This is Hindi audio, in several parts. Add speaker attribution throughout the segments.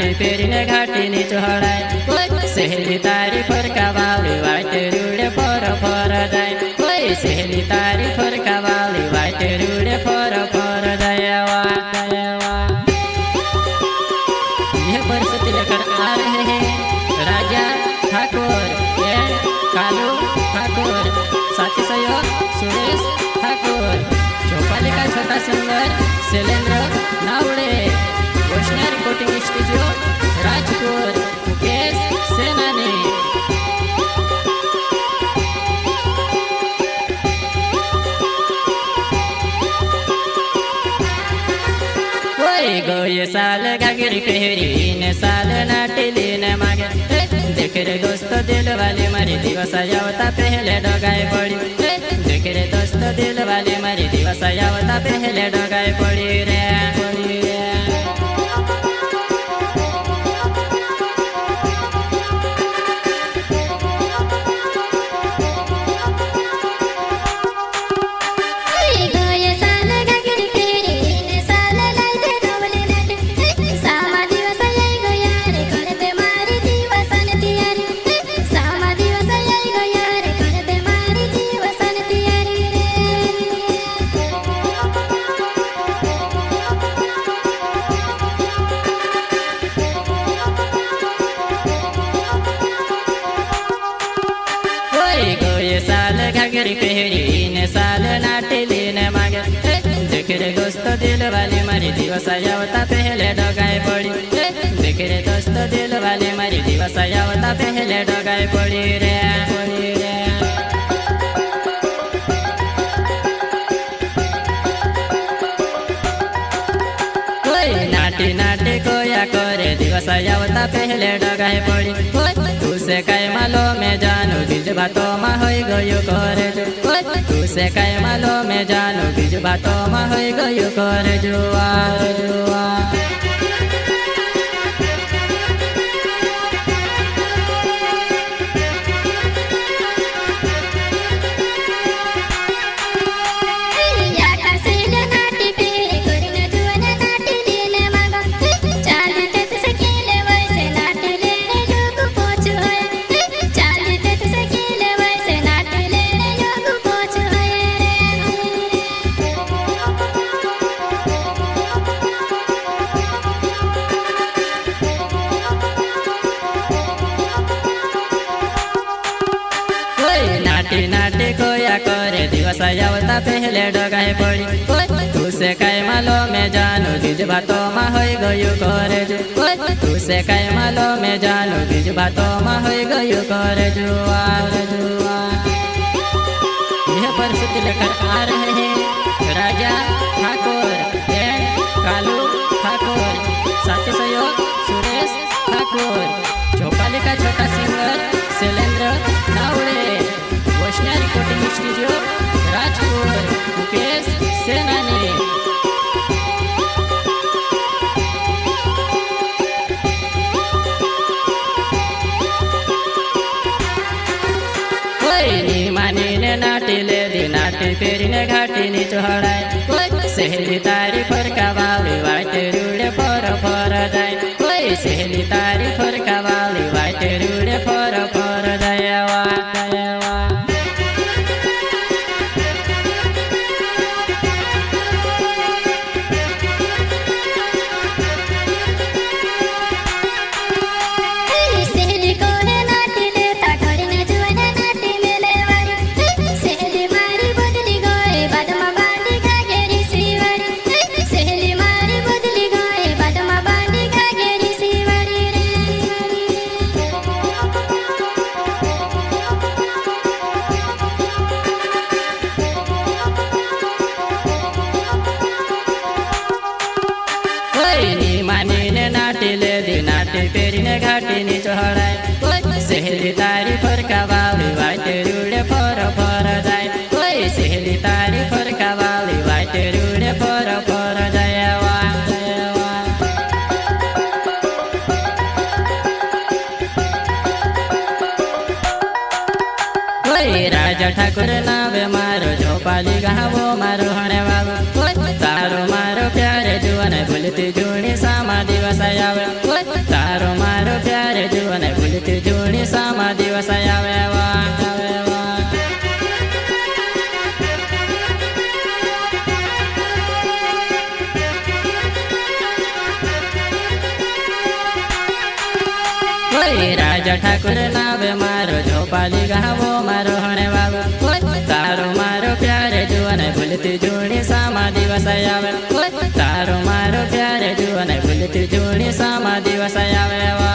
Speaker 1: नाटी पेरीने घाटीनी चढ़ाय सहेली तारी फरका वाली वाटे रूड़े फर फर जाय सहेली तारी फरका वाली वाटे रूड़े फर फर जायवा यह परिस्थिति लेकर आ रहे हैं राजा ठाकुर एंड कालू ठाकुर, साथी सहयोग सुरेश ठाकुर, चौपाली का छोटा सिंगर शैलेंद्र नावड़े, वैष्णव रिकॉर्डिंग स्टूडियो राजपुर, मुकेश सेनानी। ये साल घाघरी पहरी ने साल नाटिली ने मागे देख रे दोस्त दिल वाली मारी दिवस आवता पहले डगाए पड़ी देख रे दोस्त दिल वाली मारी दिवस आवता पहले डगाए पड़ी रे घाघरी पहरी ने साल नाटिली ने मागे देख रे दोस्त दिल वाली मारी दिवस आवता पहले डगाए पड़ी देख रे दोस्त दिल वाली मारी दिवस आवता पहले डगाए पड़ी रे नाटी नाटी कोया करे दिवस आवता पहले डगाए पड़ी तुसे काय मालो में जानू बीज बातों में हो गयो करे जो तुसे काय मालो में जानू बीज बातों में हो गयो करे जुआ जुआ नाटी नाटी कोया करे दिवस आवता पहले डगाए पड़ी तुसे काय मालो में जानू बीज बातों में हो गयो करे जो तुसे काय मालो में जानू बीज बातों में हो गयो करे जुआ जुआ यह परिस्थिति लेकर आ रहे हैं राजा ठाकुर एंड कालू ठाकुर, साथी सहयोग सुरेश ठाकुर, चौपाली का छोटा सिंगर शैलेंद्र नावड़े, वैष्णव रिकॉर्डिंग स्टूडियो राजपुर, मुकेश सेनानी। मानी ने नाटी ले दी नाटी पेरी ने घाटी नी चढ़ाय सहेली तारी फरका वाली वाटे रूड़े फर फर जाय सहेली तारी फरका वाली वाटे रूड़े फर फर जायवा मानी ने नाटी ले दी नाटी पेरी ने घाटी नी चढ़ाय सहेली तारी फरका वाली वाटे रूड़े फर फर जाय सहेली तारी फरका वाली वाटे रूड़े फर फर जायवा राजा ठाकुर नावे मारो चौपाली गावो मारो हणे वालो तारो मारो प्यारे जुआने भूलती जूनी सामा दिवस आवे ओय राजा ठाकुर नावे मारो झोपाली गावो मारो हणे वावे ओय तारो मारो प्यार जुआने भूलती जूनी सामा दिवस आवे ओय तारो मारो प्यार जुआने भूलती जूनी सामा दिवस आवे वा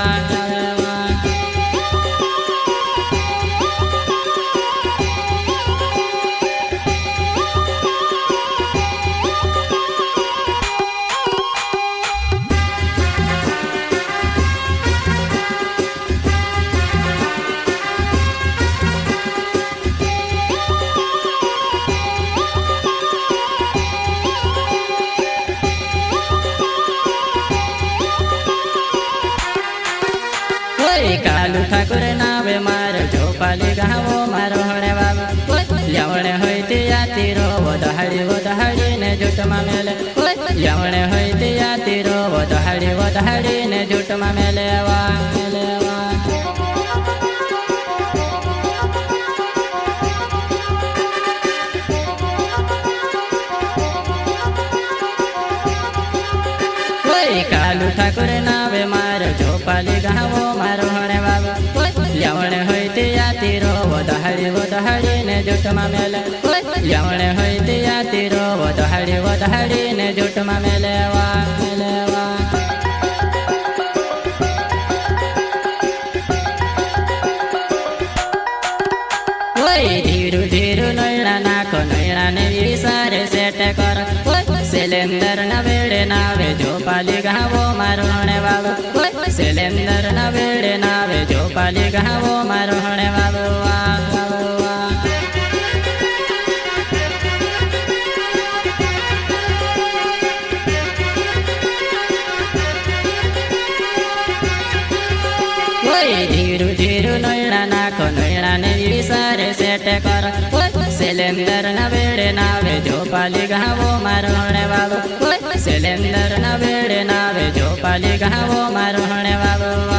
Speaker 1: कालू ठाकुर नावे मारो झोपाली गावो मारो हणे वावे ल्यावणे होयती याती रो वदहाडी ने झूठ मा मेले ल्यावणे होयती याती रो वदहाडी ने झूठ मा मेले वा कालू ठाकुर नावे मारो झोपाली गावो मारो हणे वावे ल्यावणे होयती याती रो वदहाडी ने झूठ मा मेले ल्यावणे होयती याती रो वदहाडी ने झूठ मा मेले वा धीरू धीरू नैणा नाखो नैणा ने विसारे सेट कर सिलेंडर न वेड़े नावे झोपाली गावो मारो हणे वावे सिलेंडर न वेड़े नावे झोपाली गावो मारो हणे वावे धीरू धीरू नैणा नाखो नैणा ने विसारे सेट कर सिलेंडर न वेड़े नावे झोपाली गावो मारो हणे वावे सिलेंडर न वेड़े नावे झोपाली गावो मारो हणे वावे।